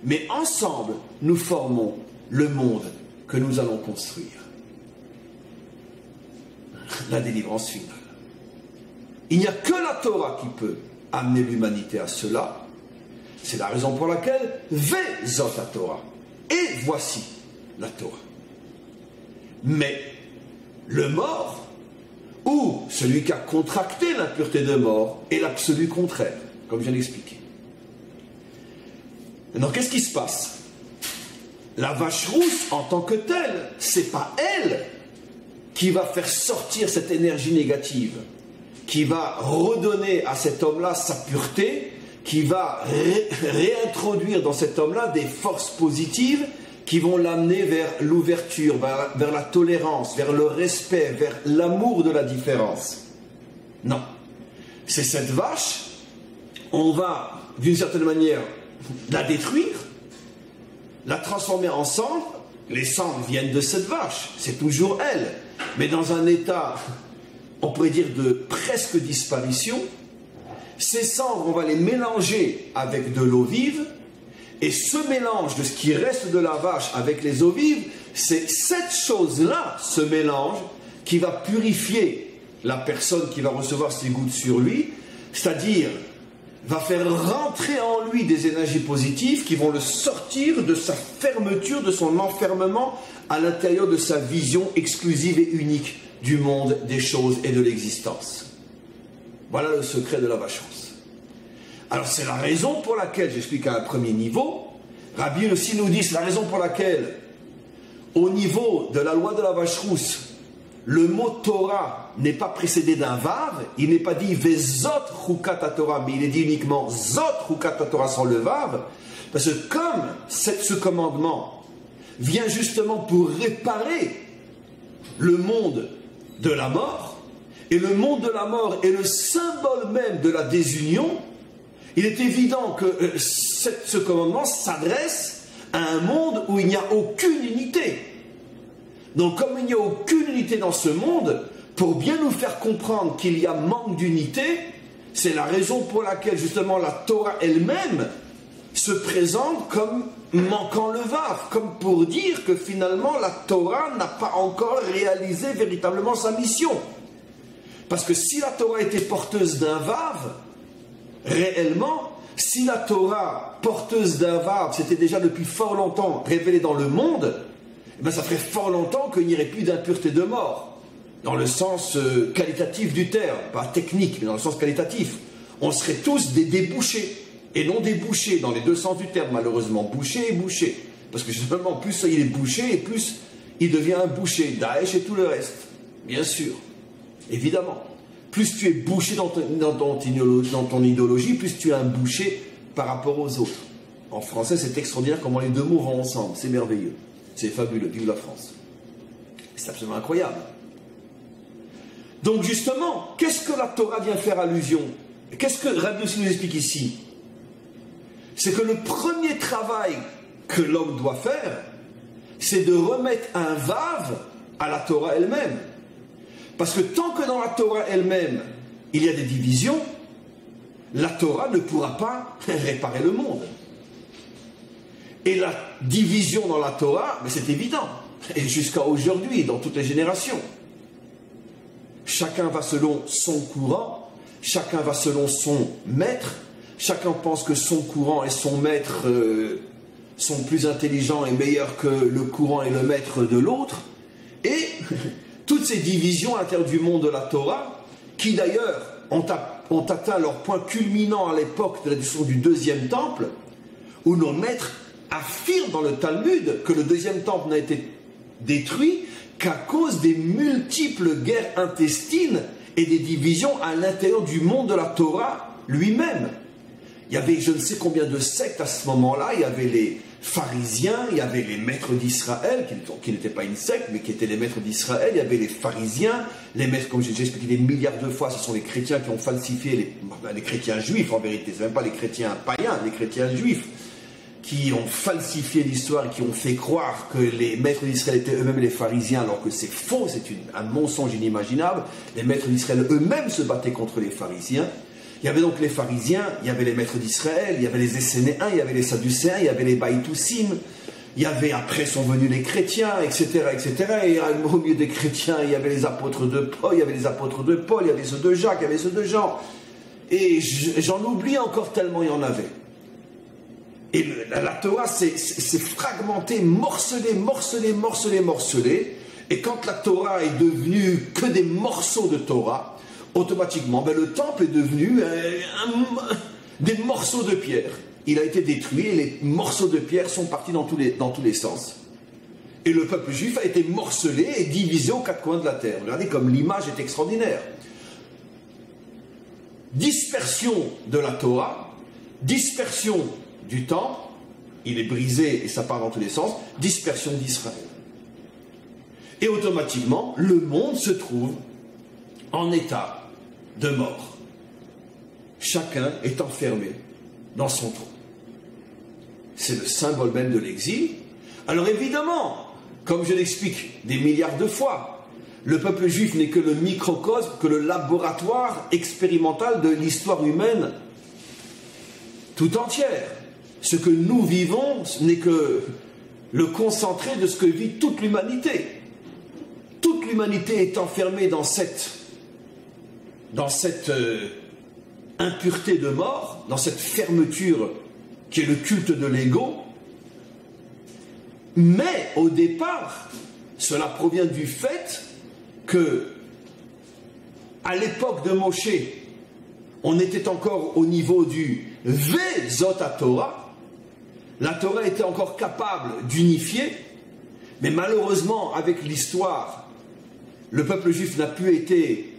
Mais ensemble, nous formons le monde que nous allons construire. La délivrance finale. Il n'y a que la Torah qui peut amener l'humanité à cela. C'est la raison pour laquelle Vezot la Torah. Et voici la Torah. Mais le mort, ou celui qui a contracté l'impureté de mort est l'absolu contraire, comme je viens d'expliquer. Maintenant, qu'est-ce qui se passe? La vache rousse, en tant que telle, c'est pas elle qui va faire sortir cette énergie négative, qui va redonner à cet homme-là sa pureté, qui va réintroduire dans cet homme-là des forces positives qui vont l'amener vers l'ouverture, vers la tolérance, vers le respect, vers l'amour de la différence. Non. C'est cette vache, on va, d'une certaine manière, la détruire, la transformer en cendre. Les cendres viennent de cette vache, c'est toujours elle, mais dans un état, on pourrait dire, de presque disparition. Ces cendres, on va les mélanger avec de l'eau vive, et ce mélange de ce qui reste de la vache avec les eaux vives, c'est cette chose-là, ce mélange, qui va purifier la personne qui va recevoir ces gouttes sur lui, c'est-à-dire va faire rentrer en lui des énergies positives qui vont le sortir de sa fermeture, de son enfermement à l'intérieur de sa vision exclusive et unique du monde, des choses et de l'existence. Voilà le secret de la vache rousse. Alors c'est la raison pour laquelle, j'explique à un premier niveau, Rabbi aussi nous dit, c'est la raison pour laquelle, au niveau de la loi de la vache rousse, le mot Torah n'est pas précédé d'un vav, il n'est pas dit Vezot Chukat Torah, mais il est dit uniquement Zot Chukat Torah sans le vav, parce que comme ce commandement vient justement pour réparer le monde de la mort, et le monde de la mort est le symbole même de la désunion, il est évident que ce commandement s'adresse à un monde où il n'y a aucune unité. Donc comme il n'y a aucune unité dans ce monde, pour bien nous faire comprendre qu'il y a manque d'unité, c'est la raison pour laquelle justement la Torah elle-même se présente comme manquant le vav, comme pour dire que finalement la Torah n'a pas encore réalisé véritablement sa mission. Parce que si la Torah était porteuse d'un vav, réellement, si la Torah porteuse d'un vav s'était déjà depuis fort longtemps révélée dans le monde, eh bien ça ferait fort longtemps qu'il n'y aurait plus d'impureté de mort, dans le sens qualitatif du terme, pas technique, mais dans le sens qualitatif. On serait tous des débouchés, et non des bouchés, dans les deux sens du terme, malheureusement, bouché et bouché. Parce que justement, plus il est bouché, et plus il devient un boucher, Daesh et tout le reste. Bien sûr, évidemment. Plus tu es bouché dans ton idéologie, plus tu es un boucher par rapport aux autres. En français, c'est extraordinaire comment les deux mots vont ensemble. C'est merveilleux. C'est fabuleux. Vive la France. C'est absolument incroyable. Donc justement, qu'est-ce que la Torah vient faire allusion? Qu'est-ce que Rabbi aussi nous explique ici? C'est que le premier travail que l'homme doit faire, c'est de remettre un vav à la Torah elle-même. Parce que tant que dans la Torah elle-même, il y a des divisions, la Torah ne pourra pas réparer le monde. Et la division dans la Torah, mais c'est évident, et jusqu'à aujourd'hui, dans toutes les générations. Chacun va selon son courant, chacun va selon son maître, chacun pense que son courant et son maître sont plus intelligents et meilleurs que le courant et le maître de l'autre. Et toutes ces divisions à l'intérieur du monde de la Torah, qui d'ailleurs ont atteint leur point culminant à l'époque de la destruction du deuxième temple, où nos maîtres affirment dans le Talmud que le deuxième temple n'a été détruit qu'à cause des multiples guerres intestines et des divisions à l'intérieur du monde de la Torah lui-même. Il y avait je ne sais combien de sectes à ce moment-là. Il y avait les pharisiens, il y avait les maîtres d'Israël, qui n'étaient pas une secte, mais qui étaient les maîtres d'Israël. Il y avait les pharisiens, les maîtres, comme j'ai déjà expliqué des milliards de fois, ce sont les chrétiens qui ont falsifié, les chrétiens juifs en vérité, ce n'est même pas les chrétiens païens, les chrétiens juifs, qui ont falsifié l'histoire et qui ont fait croire que les maîtres d'Israël étaient eux-mêmes les pharisiens, alors que c'est faux, c'est un mensonge inimaginable. Les maîtres d'Israël eux-mêmes se battaient contre les pharisiens. Il y avait donc les pharisiens, il y avait les maîtres d'Israël, il y avait les Essénéens, il y avait les Sadducéens, il y avait les Baïtoussim, il y avait après sont venus les chrétiens, etc., etc. Et au milieu des chrétiens, il y avait les apôtres de Paul, il y avait les apôtres de Paul, il y avait ceux de Jacques, il y avait ceux de Jean. Et j'en oublie encore tellement il y en avait. Et la Torah s'est fragmentée, morcelée. Et quand la Torah est devenue que des morceaux de Torah, automatiquement, le temple est devenu des morceaux de pierre. Il a été détruit et les morceaux de pierre sont partis dans tous les sens. Et le peuple juif a été morcelé et divisé aux quatre coins de la terre. Regardez comme l'image est extraordinaire. Dispersion de la Torah, dispersion du temple, il est brisé et ça part dans tous les sens, dispersion d'Israël. Et automatiquement, le monde se trouve en état de mort. Chacun est enfermé dans son trou. C'est le symbole même de l'exil. Alors évidemment, comme je l'explique des milliards de fois, le peuple juif n'est que le microcosme, que le laboratoire expérimental de l'histoire humaine tout entière. Ce que nous vivons n'est que le concentré de ce que vit toute l'humanité. Toute l'humanité est enfermée dans cette impureté de mort, dans cette fermeture qui est le culte de l'ego. Mais au départ, cela provient du fait que, à l'époque de Moshe, on était encore au niveau du Vezot Torah. La Torah était encore capable d'unifier, mais malheureusement, avec l'histoire, le peuple juif n'a plus été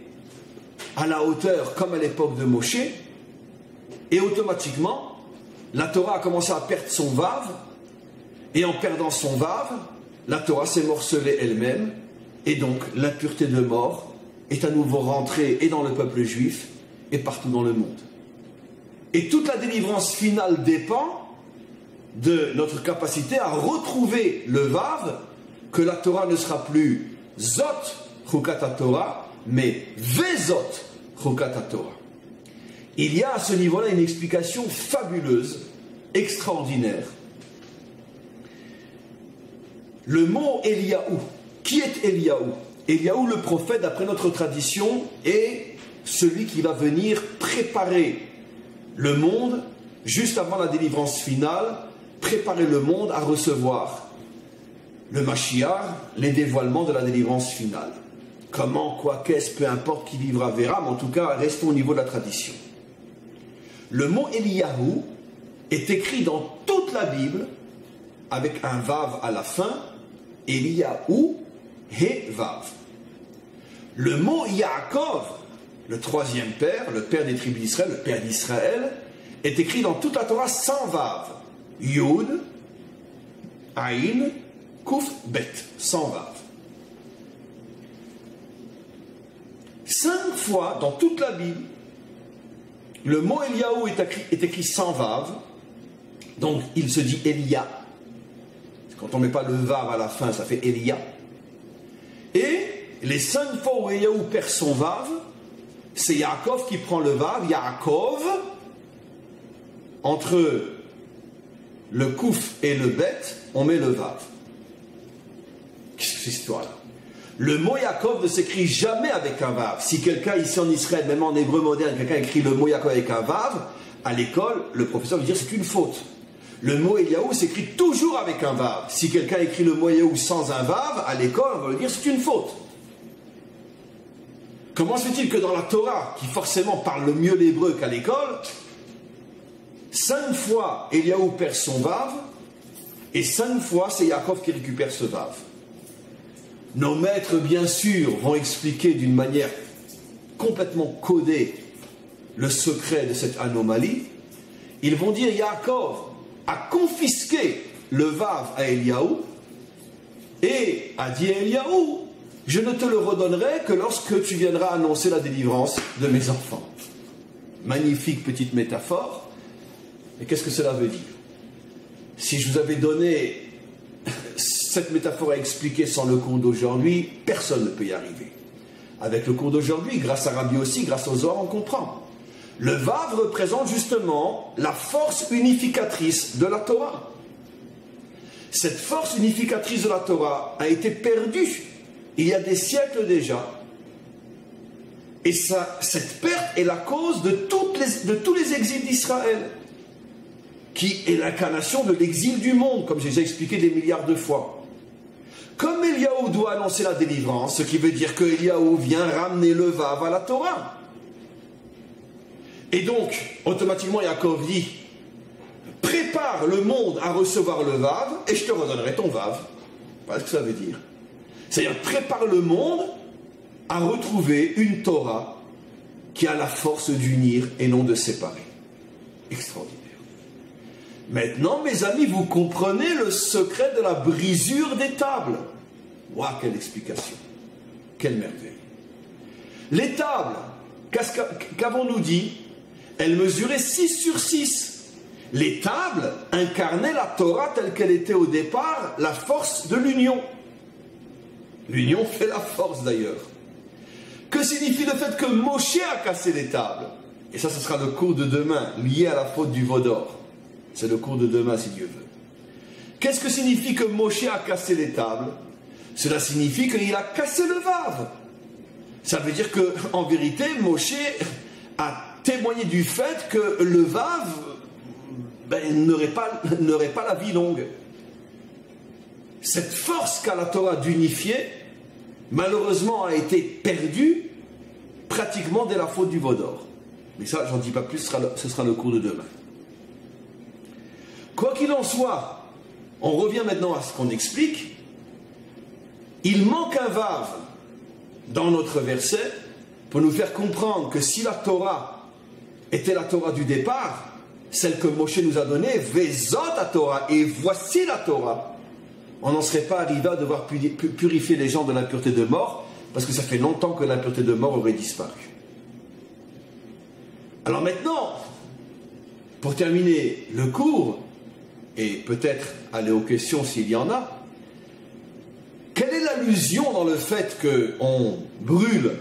à la hauteur comme à l'époque de Moshe, et automatiquement, la Torah a commencé à perdre son vave, et en perdant son vave, la Torah s'est morcelée elle-même, et donc l'impureté de mort est à nouveau rentrée et dans le peuple juif et partout dans le monde. Et toute la délivrance finale dépend de notre capacité à retrouver le vave, que la Torah ne sera plus Zot Chukat Torah, mais Vezot Chukat Torah. Il y a à ce niveau-là une explication fabuleuse, extraordinaire. Le mot Eliaou. Qui est Eliaou? Eliaou, le prophète, d'après notre tradition, est celui qui va venir préparer le monde, juste avant la délivrance finale, préparer le monde à recevoir le Mashiach, les dévoilements de la délivrance finale. Comment, quoi, qu'est-ce, peu importe qui vivra verra, mais en tout cas, restons au niveau de la tradition. Le mot Eliaou est écrit dans toute la Bible, avec un vav à la fin, Eliaou, He Vav. Le mot Yaakov, le troisième père, le père des tribus d'Israël, le père d'Israël, est écrit dans toute la Torah sans vav. Yud, Aïn, Kuf, Bet, sans vav. 5 fois dans toute la Bible, le mot Eliaou est écrit sans vav, donc il se dit Elia. Quand on ne met pas le vav à la fin, ça fait Elia. Et les 5 fois où Eliaou perd son vav, c'est Yaakov qui prend le vav, Yaakov, entre le kouf et le bet, on met le vav. Qu'est-ce que c'est cette histoire-là? Le mot Yaakov ne s'écrit jamais avec un vav. Si quelqu'un ici en Israël, même en hébreu moderne, quelqu'un écrit le mot Yaakov avec un vav, à l'école, le professeur va dire c'est une faute. Le mot Eliaou s'écrit toujours avec un vav. Si quelqu'un écrit le mot Eliaou sans un vav, à l'école, on va lui dire c'est une faute. Comment se fait-il que dans la Torah, qui forcément parle le mieux l'hébreu qu'à l'école, 5 fois Eliaou perd son vav, et 5 fois c'est Yaakov qui récupère ce vav? Nos maîtres, bien sûr, vont expliquer d'une manière complètement codée le secret de cette anomalie. Ils vont dire Yaakov a confisqué le vav à Eliaou et a dit à Eliaou, je ne te le redonnerai que lorsque tu viendras annoncer la délivrance de mes enfants. Magnifique petite métaphore. Mais qu'est-ce que cela veut dire? Si je vous avais donné cette métaphore à expliquer sans le cours d'aujourd'hui, personne ne peut y arriver. Avec le cours d'aujourd'hui, grâce à Rabbi aussi, grâce aux Zohar, on comprend. Le vav représente justement la force unificatrice de la Torah. Cette force unificatrice de la Torah a été perdue il y a des siècles déjà. Et cette perte est la cause de tous les exils d'Israël, qui est l'incarnation de l'exil du monde, comme j'ai déjà expliqué des milliards de fois. Comme Eliaou doit annoncer la délivrance, ce qui veut dire que Eliaou vient ramener le Vav à la Torah. Et donc, automatiquement, Yaakov dit, prépare le monde à recevoir le Vav, et je te redonnerai ton Vav. Voilà ce que ça veut dire. C'est-à-dire, prépare le monde à retrouver une Torah qui a la force d'unir et non de séparer. Extraordinaire. Maintenant, mes amis, vous comprenez le secret de la brisure des tables. Waouh, quelle explication. Quelle merveille. Les tables, qu'avons-nous dit? Elles mesuraient 6 sur 6. Les tables incarnaient la Torah telle qu'elle était au départ, la force de l'union. L'union fait la force d'ailleurs. Que signifie le fait que Moshe a cassé les tables? Et ça, ce sera le cours de demain, lié à la faute du veau d'or. C'est le cours de demain, si Dieu veut. Qu'est-ce que signifie que Moshe a cassé les tables? Cela signifie qu'il a cassé le Vav. Ça veut dire qu'en vérité, Moshe a témoigné du fait que le Vav n'aurait pas la vie longue. Cette force qu'a la Torah d'unifier, malheureusement, a été perdue pratiquement dès la faute du veau d'or. Mais ça, j'en dis pas plus, ce sera le cours de demain. Quoi qu'il en soit, on revient maintenant à ce qu'on explique. Il manque un Vav dans notre verset pour nous faire comprendre que si la Torah était la Torah du départ, celle que Moshe nous a donnée, Vezot la Torah, et voici la Torah, on n'en serait pas arrivé à devoir purifier les gens de l'impureté de mort, parce que ça fait longtemps que l'impureté de mort aurait disparu. Alors maintenant, pour terminer le cours, et peut-être aller aux questions s'il y en a, quelle est l'allusion dans le fait qu'on brûle,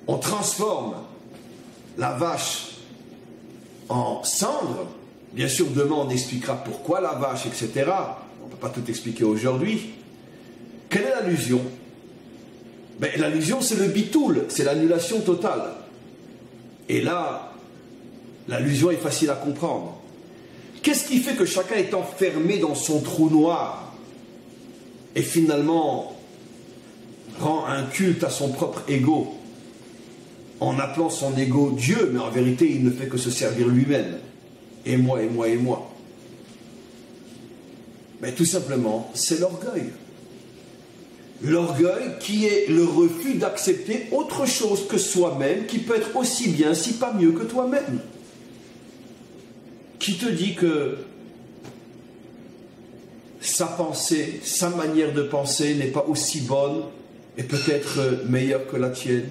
on transforme la vache en cendre? Bien sûr, demain on expliquera pourquoi la vache, etc. On ne peut pas tout expliquer aujourd'hui. Quelle est l'allusion? L'allusion, c'est le bitoul, c'est l'annulation totale. Et là, l'allusion est facile à comprendre. Qu'est-ce qui fait que chacun est enfermé dans son trou noir et finalement rend un culte à son propre ego en appelant son ego Dieu, mais en vérité il ne fait que se servir lui-même. Et moi, et moi, et moi. Mais tout simplement, c'est l'orgueil. L'orgueil qui est le refus d'accepter autre chose que soi-même, qui peut être aussi bien, si pas mieux que toi-même. Qui te dit que sa pensée, sa manière de penser n'est pas aussi bonne et peut-être meilleure que la tienne?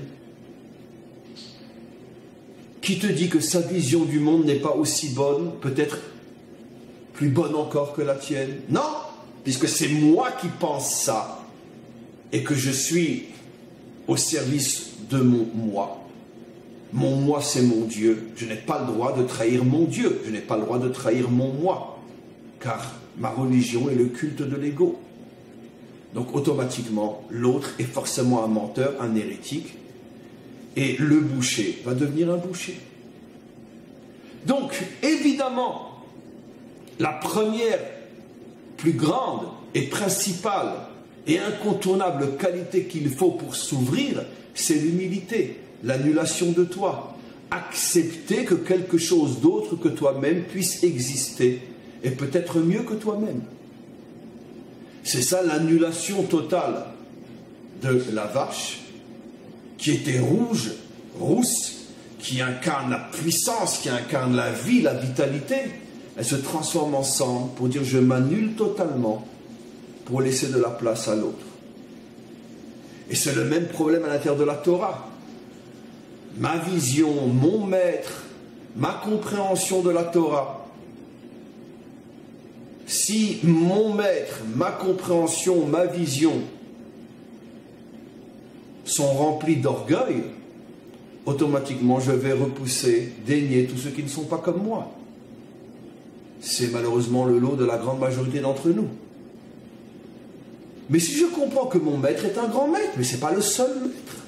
Qui te dit que sa vision du monde n'est pas aussi bonne, peut-être plus bonne encore que la tienne? Non, puisque c'est moi qui pense ça et que je suis au service de mon moi. Mon moi, c'est mon Dieu. Je n'ai pas le droit de trahir mon Dieu. Je n'ai pas le droit de trahir mon moi. Car ma religion est le culte de l'ego. Donc automatiquement, l'autre est forcément un menteur, un hérétique. Et le boucher va devenir un boucher. Donc, évidemment, la première, plus grande et principale et incontournable qualité qu'il faut pour s'ouvrir, c'est l'humilité. L'annulation de toi. Accepter que quelque chose d'autre que toi-même puisse exister et peut-être mieux que toi-même. C'est ça l'annulation totale de la vache qui était rousse, qui incarne la puissance, qui incarne la vie, la vitalité. Elle se transforme en cendre pour dire je m'annule totalement pour laisser de la place à l'autre. Et c'est le même problème à l'intérieur de la Torah. Ma vision, mon maître, ma compréhension de la Torah. Si mon maître, ma compréhension, ma vision sont remplis d'orgueil, automatiquement je vais repousser, dénier tous ceux qui ne sont pas comme moi. C'est malheureusement le lot de la grande majorité d'entre nous. Mais si je comprends que mon maître est un grand maître, mais ce n'est pas le seul maître.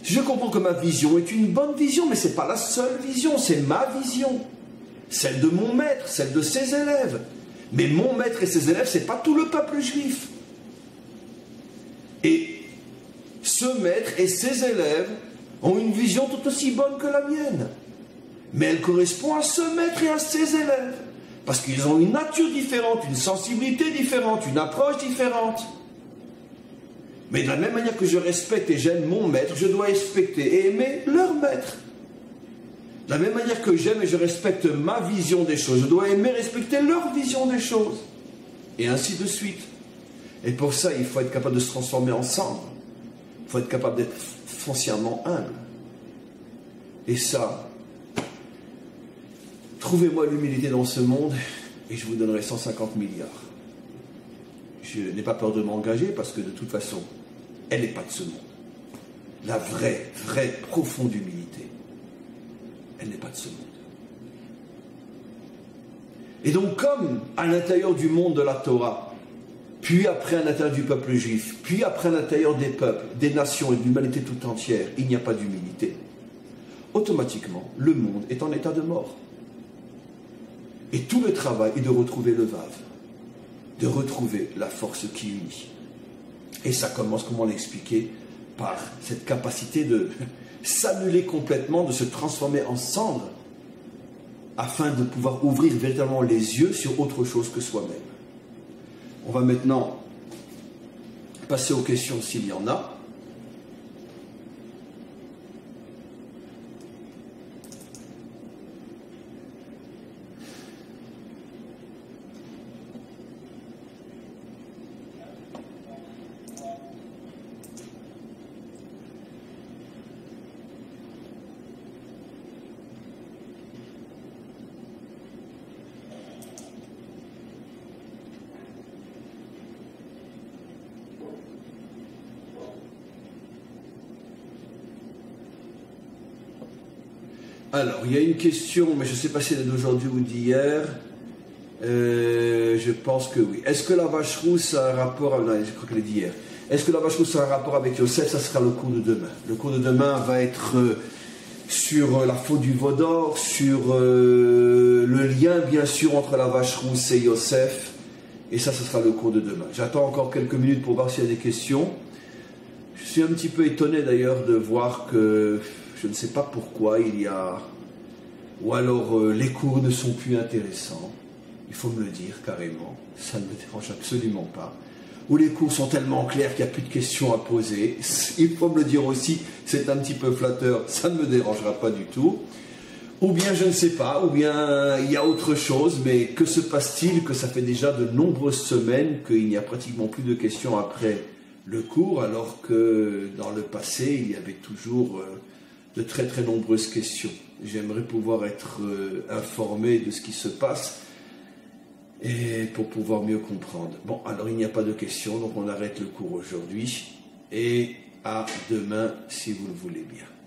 Si je comprends que ma vision est une bonne vision, mais ce n'est pas la seule vision, c'est ma vision. Celle de mon maître, celle de ses élèves. Mais mon maître et ses élèves, ce n'est pas tout le peuple juif. Et ce maître et ses élèves ont une vision tout aussi bonne que la mienne. Mais elle correspond à ce maître et à ses élèves. Parce qu'ils ont une nature différente, une sensibilité différente, une approche différente. Mais de la même manière que je respecte et j'aime mon maître, je dois respecter et aimer leur maître. De la même manière que j'aime et je respecte ma vision des choses, je dois aimer et respecter leur vision des choses. Et ainsi de suite. Et pour ça, il faut être capable de se transformer ensemble. Il faut être capable d'être foncièrement humble. Et ça, trouvez-moi l'humilité dans ce monde et je vous donnerai 150 milliards. Je n'ai pas peur de m'engager parce que de toute façon, elle n'est pas de ce monde. La vraie, profonde humilité, elle n'est pas de ce monde. Et donc comme à l'intérieur du monde de la Torah, puis après à l'intérieur du peuple juif, puis après à l'intérieur des peuples, des nations et de l'humanité tout entière, il n'y a pas d'humilité, automatiquement, le monde est en état de mort. Et tout le travail est de retrouver le vave, de retrouver la force qui unit. Et ça commence, comme on l'a expliqué, par cette capacité de s'annuler complètement, de se transformer en cendre, afin de pouvoir ouvrir véritablement les yeux sur autre chose que soi-même. On va maintenant passer aux questions s'il y en a. Alors, il y a une question, mais je ne sais pas si elle est d'aujourd'hui ou d'hier. Je pense que oui. Est-ce que la vache rousse a un rapport avec... Non, je crois qu'elle est d'hier. Est-ce que la vache rousse a un rapport avec Yosef? Ça sera le cours de demain. Le cours de demain va être sur la faute du veau d'or, sur le lien, bien sûr, entre la vache rousse et Yosef. Et ça, ce sera le cours de demain. J'attends encore quelques minutes pour voir s'il y a des questions. Je suis un petit peu étonné d'ailleurs de voir que... Je ne sais pas pourquoi il y a... Ou alors les cours ne sont plus intéressants. Il faut me le dire carrément. Ça ne me dérange absolument pas. Ou les cours sont tellement clairs qu'il n'y a plus de questions à poser. Il faut me le dire aussi. C'est un petit peu flatteur. Ça ne me dérangera pas du tout. Ou bien je ne sais pas. Ou bien il y a autre chose. Mais que se passe-t-il que ça fait déjà de nombreuses semaines qu'il n'y a pratiquement plus de questions après le cours, alors que dans le passé, il y avait toujours... de très nombreuses questions. J'aimerais pouvoir être informé de ce qui se passe et pour pouvoir mieux comprendre. Bon, alors il n'y a pas de questions, donc on arrête le cours aujourd'hui et à demain si vous le voulez bien.